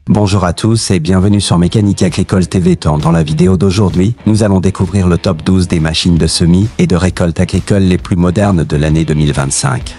Bonjour à tous et bienvenue sur Mécanique Agricole TV. Dans la vidéo d'aujourd'hui, nous allons découvrir le top 12 des machines de semis et de récolte agricole les plus modernes de l'année 2025.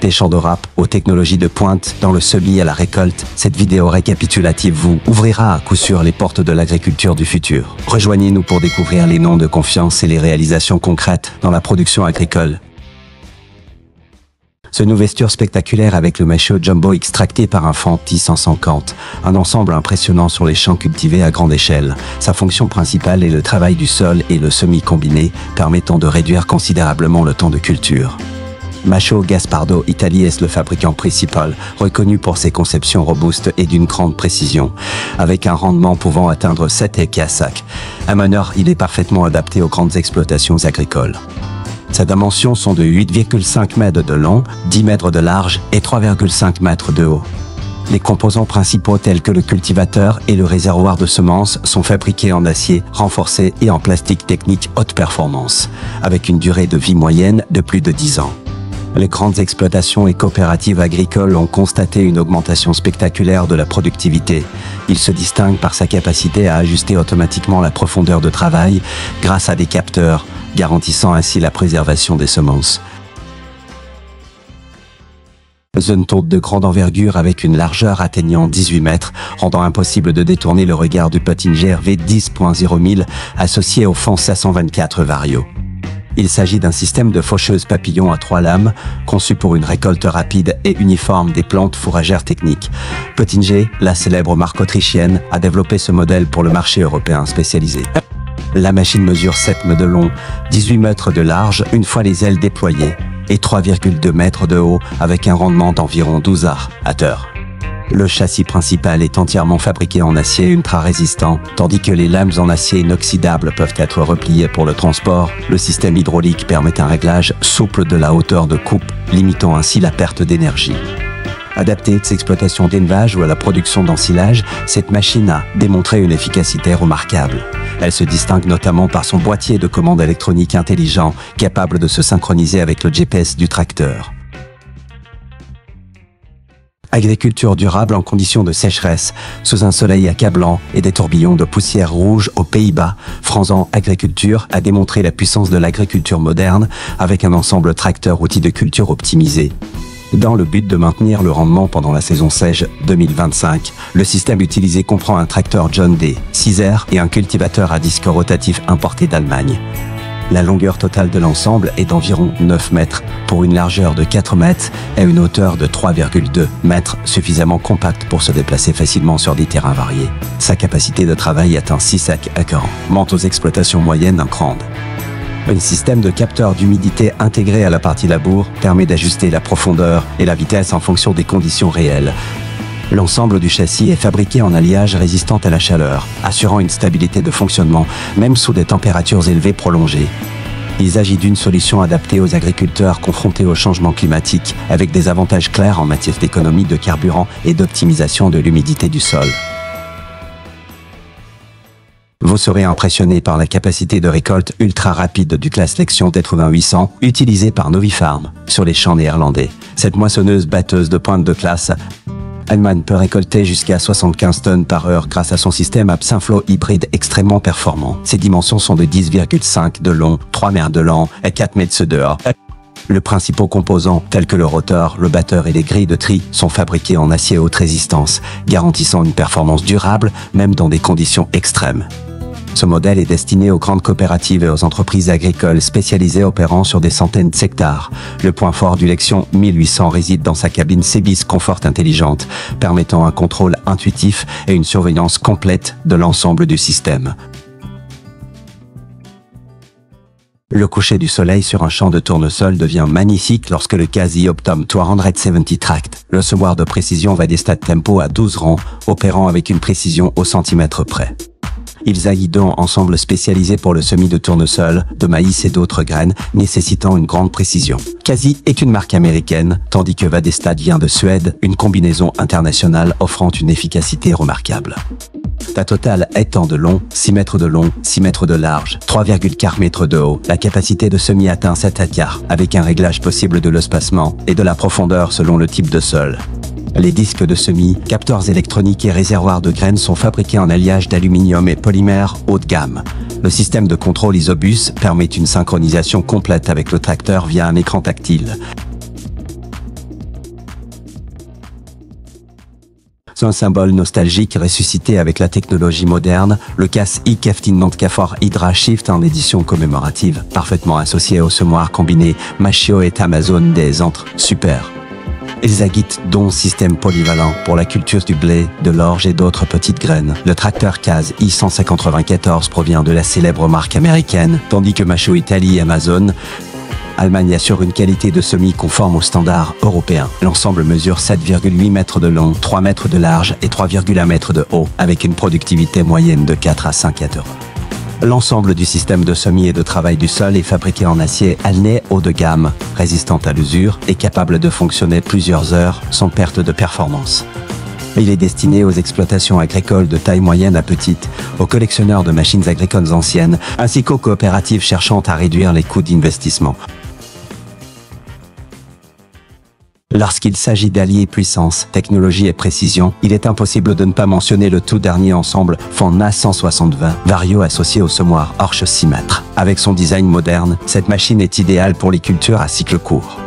Des champs de rap aux technologies de pointe dans le semis à la récolte, cette vidéo récapitulative vous ouvrira à coup sûr les portes de l'agriculture du futur. Rejoignez-nous pour découvrir les noms de confiance et les réalisations concrètes dans la production agricole. Ce Nouvesture spectaculaire avec le Macho Jumbo extracté par un Fendt 150, un ensemble impressionnant sur les champs cultivés à grande échelle. Sa fonction principale est le travail du sol et le semis combiné, permettant de réduire considérablement le temps de culture. Macho Gaspardo Italie est le fabricant principal, reconnu pour ses conceptions robustes et d'une grande précision, avec un rendement pouvant atteindre 7 équus à sac. À meneur, il est parfaitement adapté aux grandes exploitations agricoles. Ses dimensions sont de 8,5 mètres de long, 10 mètres de large et 3,5 mètres de haut. Les composants principaux tels que le cultivateur et le réservoir de semences sont fabriqués en acier renforcé et en plastique technique haute performance, avec une durée de vie moyenne de plus de 10 ans. Les grandes exploitations et coopératives agricoles ont constaté une augmentation spectaculaire de la productivité. Il se distingue par sa capacité à ajuster automatiquement la profondeur de travail grâce à des capteurs, garantissant ainsi la préservation des semences. Zone tourte de grande envergure avec une largeur atteignant 18 mètres, rendant impossible de détourner le regard du Pottinger V10.0 associé au Fendt 524 Vario. Il s'agit d'un système de faucheuse papillon à 3 lames, conçu pour une récolte rapide et uniforme des plantes fourragères techniques. Pottinger, la célèbre marque autrichienne, a développé ce modèle pour le marché européen spécialisé. La machine mesure 7 mètres de long, 18 mètres de large une fois les ailes déployées et 3,2 mètres de haut avec un rendement d'environ 12 arpents à l'heure. Le châssis principal est entièrement fabriqué en acier ultra-résistant, tandis que les lames en acier inoxydable peuvent être repliées pour le transport. Le système hydraulique permet un réglage souple de la hauteur de coupe, limitant ainsi la perte d'énergie. Adaptée aux exploitations d'élevage ou à la production d'ensilage, cette machine a démontré une efficacité remarquable. Elle se distingue notamment par son boîtier de commande électronique intelligent, capable de se synchroniser avec le GPS du tracteur. Agriculture durable en conditions de sécheresse, sous un soleil accablant et des tourbillons de poussière rouge aux Pays-Bas, Franzan Agriculture a démontré la puissance de l'agriculture moderne avec un ensemble tracteur-outil de culture optimisé. Dans le but de maintenir le rendement pendant la saison sèche 2025, le système utilisé comprend un tracteur John Deere 6R et un cultivateur à disque rotatif importé d'Allemagne. La longueur totale de l'ensemble est d'environ 9 mètres pour une largeur de 4 mètres et une hauteur de 3,2 mètres, suffisamment compacte pour se déplacer facilement sur des terrains variés. Sa capacité de travail atteint 6 sacs acres, monte aux exploitations moyennes grandes. Un système de capteur d'humidité intégré à la partie labour permet d'ajuster la profondeur et la vitesse en fonction des conditions réelles. L'ensemble du châssis est fabriqué en alliage résistant à la chaleur, assurant une stabilité de fonctionnement, même sous des températures élevées prolongées. Il s'agit d'une solution adaptée aux agriculteurs confrontés au changement climatique, avec des avantages clairs en matière d'économie de carburant et d'optimisation de l'humidité du sol. Vous serez impressionné par la capacité de récolte ultra rapide du classe Lexion D800 utilisée par Novifarm sur les champs néerlandais. Cette moissonneuse batteuse de pointe de classe Allemagne peut récolter jusqu'à 75 tonnes par heure grâce à son système Absinflow hybride extrêmement performant. Ses dimensions sont de 10,5 de long, 3 mètres de long et 4 mètres de haut. Les principaux composants, tels que le rotor, le batteur et les grilles de tri, sont fabriqués en acier haute résistance, garantissant une performance durable, même dans des conditions extrêmes. Ce modèle est destiné aux grandes coopératives et aux entreprises agricoles spécialisées opérant sur des centaines d'hectares. Le point fort du Lexion 1800 réside dans sa cabine CBIS Comfort intelligente, permettant un contrôle intuitif et une surveillance complète de l'ensemble du système. Le coucher du soleil sur un champ de tournesol devient magnifique lorsque le Casi Optum 270 Tract, le semoir de précision va des stades tempo à 12 rangs, opérant avec une précision au centimètre près. Ils aillent ensemble spécialisé pour le semis de tournesol, de maïs et d'autres graines, nécessitant une grande précision. Casi est une marque américaine, tandis que Vadestad vient de Suède, une combinaison internationale offrant une efficacité remarquable. La totale étant de long, 6 mètres de long, 6 mètres de large, 3,4 mètres de haut. La capacité de semis atteint 7 hectares, avec un réglage possible de l'espacement et de la profondeur selon le type de sol. Les disques de semis, capteurs électroniques et réservoirs de graines sont fabriqués en alliage d'aluminium et polymère haut de gamme. Le système de contrôle Isobus permet une synchronisation complète avec le tracteur via un écran tactile. Un symbole nostalgique ressuscité avec la technologie moderne, le CAS Keftin Cafor Hydra Shift en édition commémorative, parfaitement associé au semoir combiné Machio et Amazon des entre super. Elzagit, dont système polyvalent pour la culture du blé, de l'orge et d'autres petites graines. Le tracteur CAS I-194 provient de la célèbre marque américaine, tandis que Machio Italie et Amazon Allemagne assure une qualité de semis conforme aux standards européens. L'ensemble mesure 7,8 mètres de long, 3 mètres de large et 3,1 mètres de haut, avec une productivité moyenne de 4 à 5 hectares. L'ensemble du système de semis et de travail du sol est fabriqué en acier alné haut de gamme, résistant à l'usure et capable de fonctionner plusieurs heures sans perte de performance. Il est destiné aux exploitations agricoles de taille moyenne à petite, aux collectionneurs de machines agricoles anciennes, ainsi qu'aux coopératives cherchant à réduire les coûts d'investissement. Lorsqu'il s'agit d'allier puissance, technologie et précision, il est impossible de ne pas mentionner le tout dernier ensemble Fonna 160-20, Vario associé au semoir Orche 6 mètres. Avec son design moderne, cette machine est idéale pour les cultures à cycle court.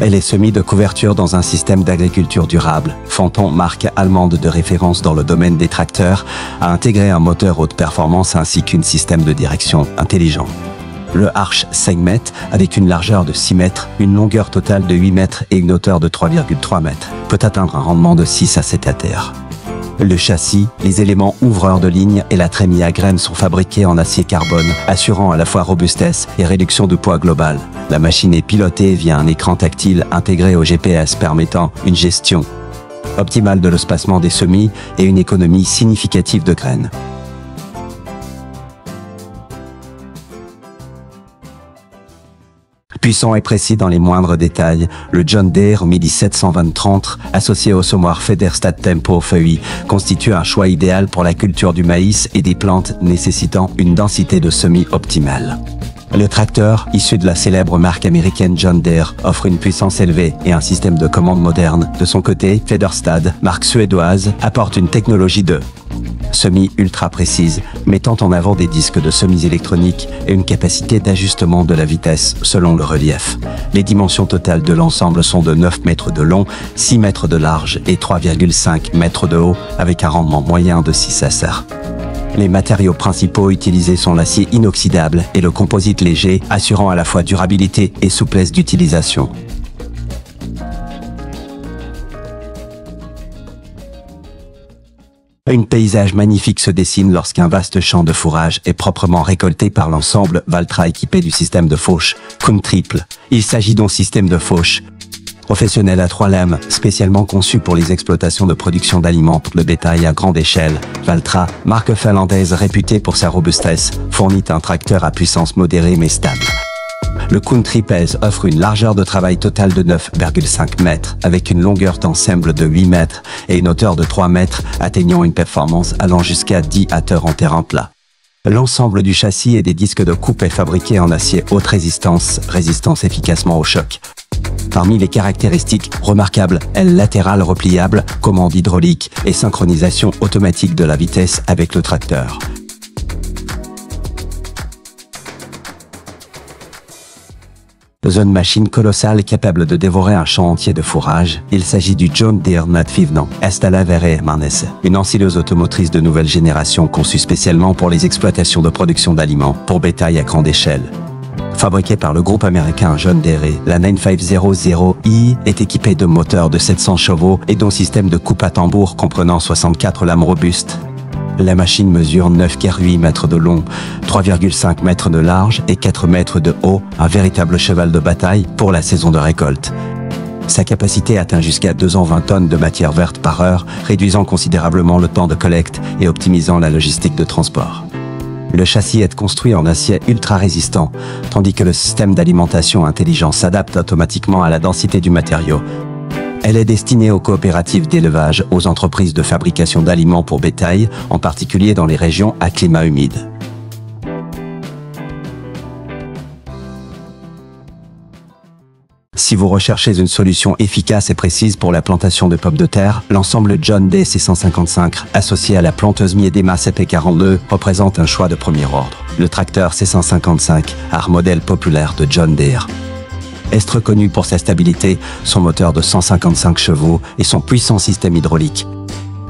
Elle est semis de couverture dans un système d'agriculture durable. Fonton, marque allemande de référence dans le domaine des tracteurs, a intégré un moteur haute performance ainsi qu'un système de direction intelligent. Le Arche 5 mètres, avec une largeur de 6 mètres, une longueur totale de 8 mètres et une hauteur de 3,3 mètres, peut atteindre un rendement de 6 à 7 hectares. Le châssis, les éléments ouvreurs de ligne et la trémie à graines sont fabriqués en acier carbone, assurant à la fois robustesse et réduction du poids global. La machine est pilotée via un écran tactile intégré au GPS permettant une gestion optimale de l'espacement des semis et une économie significative de graines. Puissant et précis dans les moindres détails, le John Deere 1720-30, associé au semoir Federstad Tempo Feuille, constitue un choix idéal pour la culture du maïs et des plantes nécessitant une densité de semis optimale. Le tracteur, issu de la célèbre marque américaine John Deere, offre une puissance élevée et un système de commande moderne. De son côté, Federstad, marque suédoise, apporte une technologie de semis ultra précise, mettant en avant des disques de semis électroniques et une capacité d'ajustement de la vitesse selon le relief. Les dimensions totales de l'ensemble sont de 9 mètres de long, 6 mètres de large et 3,5 mètres de haut, avec un rendement moyen de 6 SR. Les matériaux principaux utilisés sont l'acier inoxydable et le composite léger, assurant à la fois durabilité et souplesse d'utilisation. Un paysage magnifique se dessine lorsqu'un vaste champ de fourrage est proprement récolté par l'ensemble Valtra équipé du système de fauche Kuhn triple. Il s'agit d'un système de fauche professionnel à 3 lames, spécialement conçu pour les exploitations de production d'aliments pour le bétail à grande échelle. Valtra, marque finlandaise réputée pour sa robustesse, fournit un tracteur à puissance modérée mais stable. Le Kuhn Tripez offre une largeur de travail totale de 9,5 mètres, avec une longueur d'ensemble de 8 mètres et une hauteur de 3 mètres, atteignant une performance allant jusqu'à 10 hectares en terrain plat. L'ensemble du châssis et des disques de coupe est fabriqué en acier haute résistance, résistance efficacement au choc. Parmi les caractéristiques remarquables, aile latérale repliable, commande hydraulique et synchronisation automatique de la vitesse avec le tracteur. Une machine colossale capable de dévorer un champ entier de fourrage, il s'agit du John Deere Natvivnan Estala Vere Marnesse, une ensileuse automotrice de nouvelle génération conçue spécialement pour les exploitations de production d'aliments pour bétail à grande échelle. Fabriquée par le groupe américain John Deere, la 9500i est équipée de moteurs de 700 chevaux et d'un système de coupe à tambour comprenant 64 lames robustes. La machine mesure 9,8 mètres de long, 3,5 mètres de large et 4 mètres de haut, un véritable cheval de bataille pour la saison de récolte. Sa capacité atteint jusqu'à 220 tonnes de matière verte par heure, réduisant considérablement le temps de collecte et optimisant la logistique de transport. Le châssis est construit en acier ultra résistant, tandis que le système d'alimentation intelligent s'adapte automatiquement à la densité du matériau. Elle est destinée aux coopératives d'élevage, aux entreprises de fabrication d'aliments pour bétail, en particulier dans les régions à climat humide. Si vous recherchez une solution efficace et précise pour la plantation de pommes de terre, l'ensemble John Deere C155, associé à la planteuse Miedema CP42, représente un choix de premier ordre. Le tracteur C155, art modèle populaire de John Deere. Est reconnu pour sa stabilité, son moteur de 155 chevaux et son puissant système hydraulique.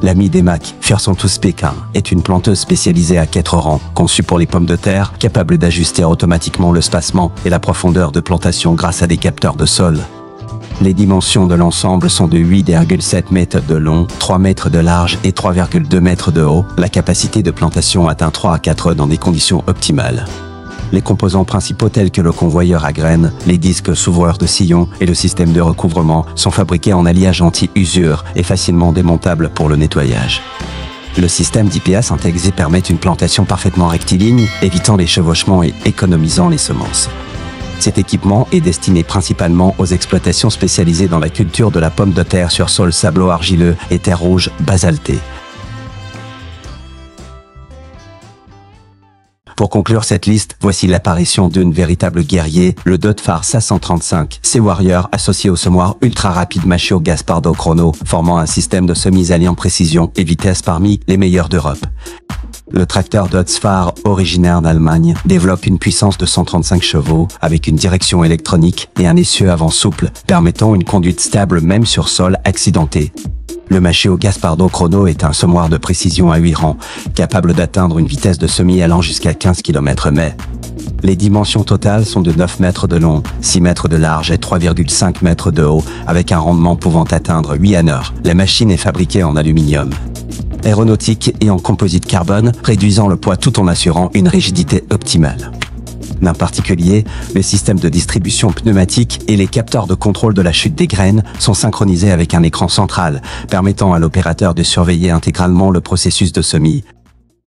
La Miedema Firson-tous Pékin est une planteuse spécialisée à 4 rangs, conçue pour les pommes de terre, capable d'ajuster automatiquement le spacement et la profondeur de plantation grâce à des capteurs de sol. Les dimensions de l'ensemble sont de 8,7 mètres de long, 3 mètres de large et 3,2 mètres de haut. La capacité de plantation atteint 3 à 4 dans des conditions optimales. Les composants principaux tels que le convoyeur à graines, les disques s'ouvreurs de sillons et le système de recouvrement sont fabriqués en alliage anti-usure et facilement démontables pour le nettoyage. Le système d'IPA Syntex permet une plantation parfaitement rectiligne, évitant les chevauchements et économisant les semences. Cet équipement est destiné principalement aux exploitations spécialisées dans la culture de la pomme de terre sur sol sablo-argileux et terre rouge basaltée. Pour conclure cette liste, voici l'apparition d'une véritable guerrier, le Deutz-Fahr SA135 C-Warrior associé au semoir ultra rapide Machio Gaspardo Chrono, formant un système de semis alliant précision et vitesse parmi les meilleurs d'Europe. Le tracteur Deutz-Fahr, originaire d'Allemagne, développe une puissance de 135 chevaux avec une direction électronique et un essieu avant souple, permettant une conduite stable même sur sol accidenté. Le Machio Gaspardo Chrono est un semoir de précision à 8 rangs, capable d'atteindre une vitesse de semis allant jusqu'à 15 km/h. Les dimensions totales sont de 9 mètres de long, 6 mètres de large et 3,5 mètres de haut, avec un rendement pouvant atteindre 8 à l'heure. La machine est fabriquée en aluminium aéronautique et en composite carbone, réduisant le poids tout en assurant une rigidité optimale. En particulier, les systèmes de distribution pneumatique et les capteurs de contrôle de la chute des graines sont synchronisés avec un écran central, permettant à l'opérateur de surveiller intégralement le processus de semis.